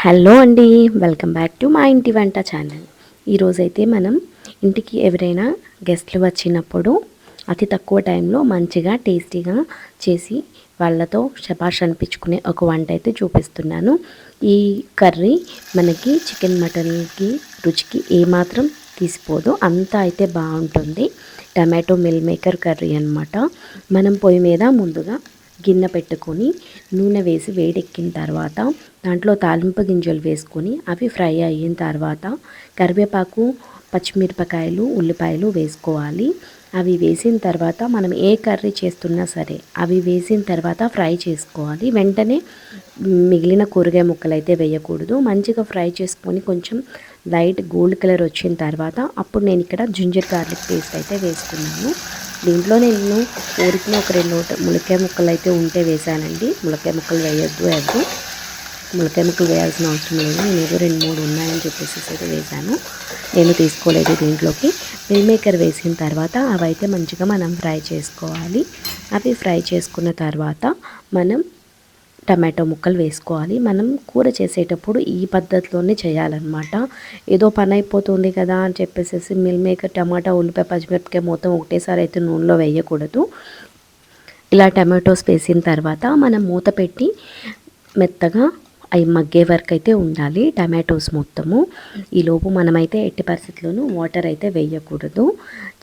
Hello అండి, welcome back to మా ఇంటి వంట ఛానల్. ఈరోజైతే మనం ఇంటికి ఎవరైనా గెస్ట్లు వచ్చినప్పుడు అతి తక్కువ టైంలో మంచిగా టేస్టీగా చేసి వాళ్ళతో శబాష్ అనిపించుకునే ఒక వంట అయితే చూపిస్తున్నాను. ఈ కర్రీ మనకి చికెన్ మటన్కి రుచికి ఏమాత్రం తీసిపోదు, అంతా అయితే బాగుంటుంది. టమాటో మిల్ మేకర్ కర్రీ అనమాట. మనం పొయ్యి మీద ముందుగా గిన్నె పెట్టుకొని నూనె వేసి వేడెక్కిన తర్వాత దాంట్లో తాలింపు గింజలు వేసుకొని అవి ఫ్రై అయిన తర్వాత కరివేపాకు, పచ్చిమిరపకాయలు, ఉల్లిపాయలు వేసుకోవాలి. అవి వేసిన తర్వాత మనం ఏ కర్రీ చేస్తున్నా సరే అవి వేసిన తర్వాత ఫ్రై చేసుకోవాలి. వెంటనే మిగిలిన కూరగాయ ముక్కలు అయితే వేయకూడదు. మంచిగా ఫ్రై చేసుకొని కొంచెం లైట్ గోల్డ్ కలర్ వచ్చిన తర్వాత అప్పుడు నేను ఇక్కడ జింజర్ గార్లిక్ పేస్ట్ అయితే వేసుకున్నాను. దీంట్లో నేను ఊరికిన ఒక 2 ములక్కాయ ముక్కలు అయితే ఉంటే వేసానండి. ములక్కాయ ముక్కలు వేయొద్దు ఎవరు, ములక్కాయ ముక్కలు వేయాల్సిన అవసరం లేదు. నేను ఏదో 2-3 ఉన్నాయని చెప్పేసి అయితే వేసాను, నేను తీసుకోలేదు దీంట్లోకి. మిల్ మేకర్ వేసిన తర్వాత అవి అయితే మంచిగా మనం ఫ్రై చేసుకోవాలి. అవి ఫ్రై చేసుకున్న తర్వాత మనం టమాటో ముక్కలు వేసుకోవాలి. మనం కూర చేసేటప్పుడు ఈ పద్ధతిలోనే చేయాలన్నమాట. ఏదో పని అయిపోతుంది కదా అని చెప్పేసి మిల్ మేకర్, టమాటా, ఉల్లిపాయ, పచ్చిమిరపకాయ మొత్తం ఒకటేసారి అయితే నూనెలో వేయకూడదు. ఇలా టమాటోస్ వేసిన తర్వాత మనం మూత పెట్టి మెత్తగా అవి మగ్గే వరకు అయితే ఉండాలి టమాటోస్ మొత్తము. ఈలోపు మనమైతే ఎట్టి పరిస్థితుల్లోనూ వాటర్ అయితే వేయకూడదు.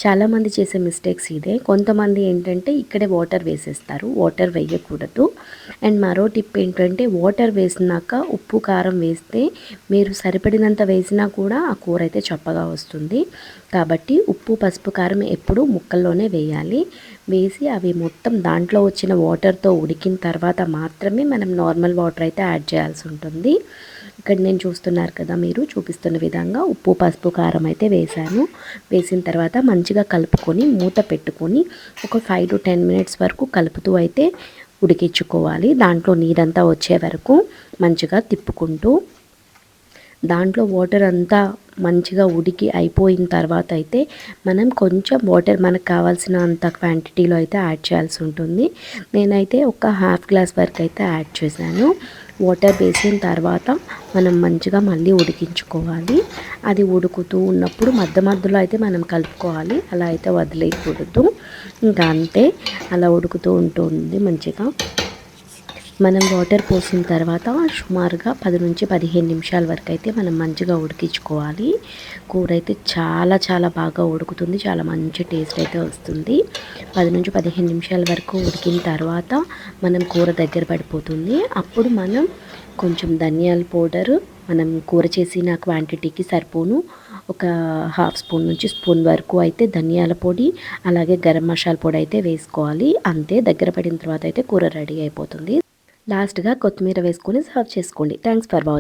చాలామంది చేసే మిస్టేక్స్ ఇదే. కొంతమంది ఏంటంటే ఇక్కడే వాటర్ వేసేస్తారు, వాటర్ వేయకూడదు. అండ్ మరో టిప్ ఏంటంటే వాటర్ వేసినాక ఉప్పు కారం వేస్తే మీరు సరిపడినంత వేసినా కూడా ఆ కూర అయితే చప్పగా వస్తుంది. కాబట్టి ఉప్పు, పసుపు, కారం ఎప్పుడూ ముక్కల్లోనే వేయాలి. వేసి అవి మొత్తం దాంట్లో వచ్చిన వాటర్తో ఉడికిన తర్వాత మాత్రమే మనం నార్మల్ వాటర్ అయితే యాడ్ చేయాల్సి ఉంటుంది. ఇక్కడ నేను చూస్తున్నారు కదా, మీరు చూపిస్తున్న విధంగా ఉప్పు, పసుపు, కారం అయితే వేసాను. వేసిన తర్వాత మంచిగా కలుపుకొని మూత పెట్టుకొని ఒక 5 to 10 minutes వరకు కలుపుతూ అయితే ఉడికించుకోవాలి. దాంట్లో నీరంతా వచ్చే వరకు మంచిగా తిప్పుకుంటూ దాంట్లో వాటర్ అంతా మంచిగా ఉడికి అయిపోయిన తర్వాత అయితే మనం కొంచెం వాటర్ మనకు కావాల్సిన అంత క్వాంటిటీలో అయితే యాడ్ చేయాల్సి ఉంటుంది. నేనైతే ఒక 1/2 గ్లాస్ వరకు అయితే యాడ్ చేశాను. వాటర్ వేసిన తర్వాత మనం మంచిగా మళ్ళీ ఉడికించుకోవాలి. అది ఉడుకుతూ ఉన్నప్పుడు మధ్యలో అయితే మనం కలుపుకోవాలి, అలా అయితే వదిలేయకూడదు. ఇంకా అంతే, అలా ఉడుకుతూ ఉంటుంది మంచిగా. మనం వాటర్ పోసిన తర్వాత సుమారుగా 10 నుంచి 15 నిమిషాల వరకు అయితే మనం మంచిగా ఉడికించుకోవాలి. కూర అయితే చాలా చాలా బాగా ఉడుకుతుంది, చాలా మంచి టేస్ట్ అయితే వస్తుంది. 10 నుంచి 15 నిమిషాల వరకు ఉడికిన తర్వాత మనం కూర దగ్గర పడిపోతుంది. అప్పుడు మనం కొంచెం ధనియాల పౌడరు, మనం కూర చేసిన క్వాంటిటీకి సరిపోను ఒక 1/2 స్పూన్ నుంచి స్పూన్ వరకు అయితే ధనియాల పొడి, అలాగే గరం మసాలా పొడి అయితే వేసుకోవాలి. అంతే, దగ్గర పడిన తర్వాత అయితే కూర రెడీ అయిపోతుంది. లాస్ట్గా కొత్తిమీర వేసుకొని సర్వ్ చేసుకోండి. Thanks for watching.